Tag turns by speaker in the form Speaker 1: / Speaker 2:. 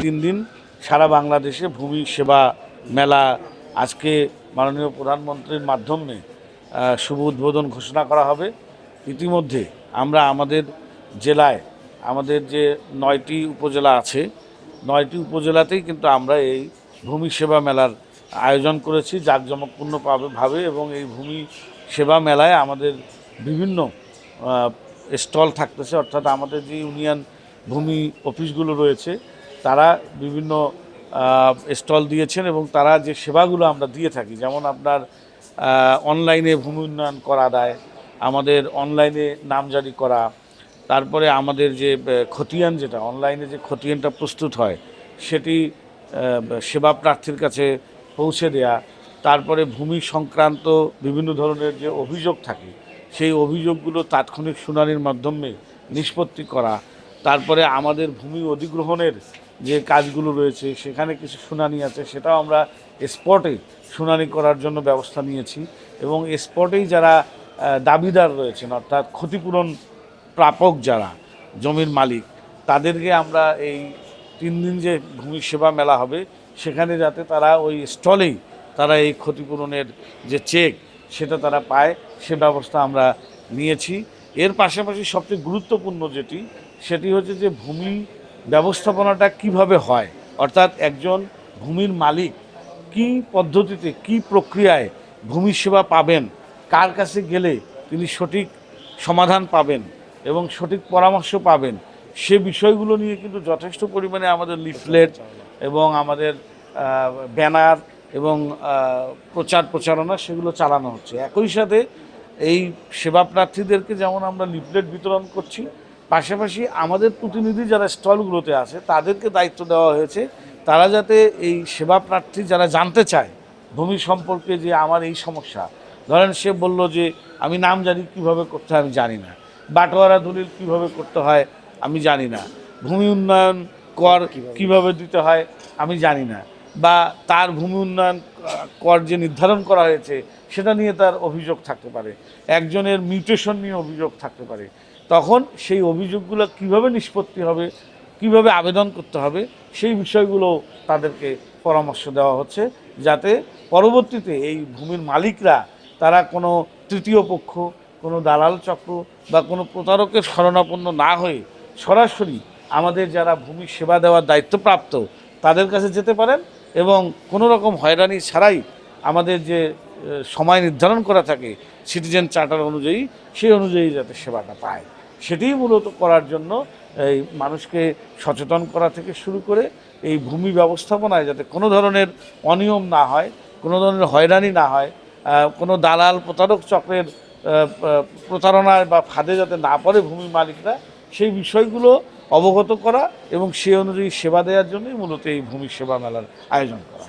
Speaker 1: তিন দিন সারা বাংলাদেশে ভূমি সেবা মেলা আজকে মাননীয় প্রধানমন্ত্রীর মাধ্যমে শুভ উদ্বোধন ঘোষণা করা হবে। ইতিমধ্যে আমরা আমাদের জেলায় আমাদের যে 9টি উপজেলা আছে 9টি উপজেলাতেই কিন্তু আমরা এই ভূমি সেবা মেলার আয়োজন করেছি জাঁকজমকপূর্ণভাবে, এবং এই ভূমি সেবা মেলায় আমাদের বিভিন্ন স্টল থাকতেছে, অর্থাৎ আমাদের যে ইউনিয়ন ভূমি অফিসগুলো রয়েছে তারা বিভিন্ন স্টল দিয়েছেন এবং তারা যে সেবাগুলো আমরা দিয়ে থাকি, যেমন আপনার অনলাইনে ভূমি উন্নয়ন করা দেয়, আমাদের অনলাইনে নামজারি করা, তারপরে আমাদের যে খতিয়ান, যেটা অনলাইনে যে খতিয়ানটা প্রস্তুত হয় সেটি সেবা প্রার্থীর কাছে পৌঁছে দেয়া, তারপরে ভূমি সংক্রান্ত বিভিন্ন ধরনের যে অভিযোগ থাকে সেই অভিযোগগুলো তাৎক্ষণিক শুনানির মাধ্যমে নিষ্পত্তি করা, তারপরে আমাদের ভূমি অধিগ্রহণের যে কাজগুলো রয়েছে সেখানে কিছু শুনানি আছে সেটাও আমরা স্পটে শুনানি করার জন্য ব্যবস্থা নিয়েছি, এবং স্পটেই যারা দাবিদার রয়েছেন অর্থাৎ ক্ষতিপূরণ প্রাপক যারা জমির মালিক তাদেরকে আমরা এই 3 দিন যে ভূমি সেবা মেলা হবে সেখানে যাতে তারা ওই স্টলেই তারা এই ক্ষতিপূরণের যে চেক সেটা তারা পায় সে ব্যবস্থা আমরা নিয়েছি। এর পাশাপাশি সবচেয়ে গুরুত্বপূর্ণ সেটি হচ্ছে যে ভূমি ব্যবস্থাপনাটা কিভাবে হয়, অর্থাৎ একজন ভূমির মালিক কি পদ্ধতিতে কি প্রক্রিয়ায় ভূমি সেবা পাবেন, কার কাছে গেলে তিনি সঠিক সমাধান পাবেন এবং সঠিক পরামর্শ পাবেন, সে বিষয়গুলো নিয়ে কিন্তু যথেষ্ট পরিমাণে আমাদের লিফলেট এবং আমাদের ব্যানার এবং প্রচারণা সেগুলো চালানো হচ্ছে। একই সাথে এই সেবা প্রার্থীদেরকে যেমন আমরা লিফলেট বিতরণ করছি, পাশাপাশি আমাদের প্রতিনিধি যারা স্টলগুলোতে আছে তাদেরকে দায়িত্ব দেওয়া হয়েছে তারা যাতে এই সেবা প্রার্থী যারা জানতে চায় ভূমি সম্পর্কে যে আমার এই সমস্যা, ধরেন সে বলল যে আমি নামজারি কীভাবে করতে হয় আমি জানি না, বাটোয়ারা দলিল কীভাবে করতে হয় আমি জানি না, ভূমি উন্নয়ন কর কীভাবে দিতে হয় আমি জানি না, বা তার ভূমি উন্নয়ন কর যে নির্ধারণ করা হয়েছে সেটা নিয়ে তার অভিযোগ থাকতে পারে, একজনের মিউটেশন নিয়ে অভিযোগ থাকতে পারে, তখন সেই অভিযোগগুলো কিভাবে নিষ্পত্তি হবে, কিভাবে আবেদন করতে হবে সেই বিষয়গুলো তাদেরকে পরামর্শ দেওয়া হচ্ছে, যাতে পরবর্তীতে এই ভূমির মালিকরা তারা কোনো তৃতীয় পক্ষ, কোনো দালাল চক্র বা কোনো প্রতারকের শরণাপন্ন না হয়ে সরাসরি আমাদের যারা ভূমি সেবা দেওয়ার দায়িত্বপ্রাপ্ত তাদের কাছে যেতে পারেন এবং কোনো রকম হয়রানি ছাড়াই আমাদের যে সময় নির্ধারণ করা থাকে সিটিজেন চার্টার অনুযায়ী সেই অনুযায়ী যাতে সেবাটা পায়, সেটিই মূলত করার জন্য এই মানুষকে সচেতন করা থেকে শুরু করে এই ভূমি ব্যবস্থাপনায় যাতে কোনো ধরনের অনিয়ম না হয়, কোনো ধরনের হয়রানি না হয়, কোনো দালাল প্রতারক চক্রের প্রতারণায় বা ফাঁদে যাতে না পড়ে ভূমি মালিকরা, সেই বিষয়গুলো অবগত করা এবং সেই অনুযায়ী সেবা দেওয়ার জন্যই মূলত এই ভূমি সেবা মেলার আয়োজন করা।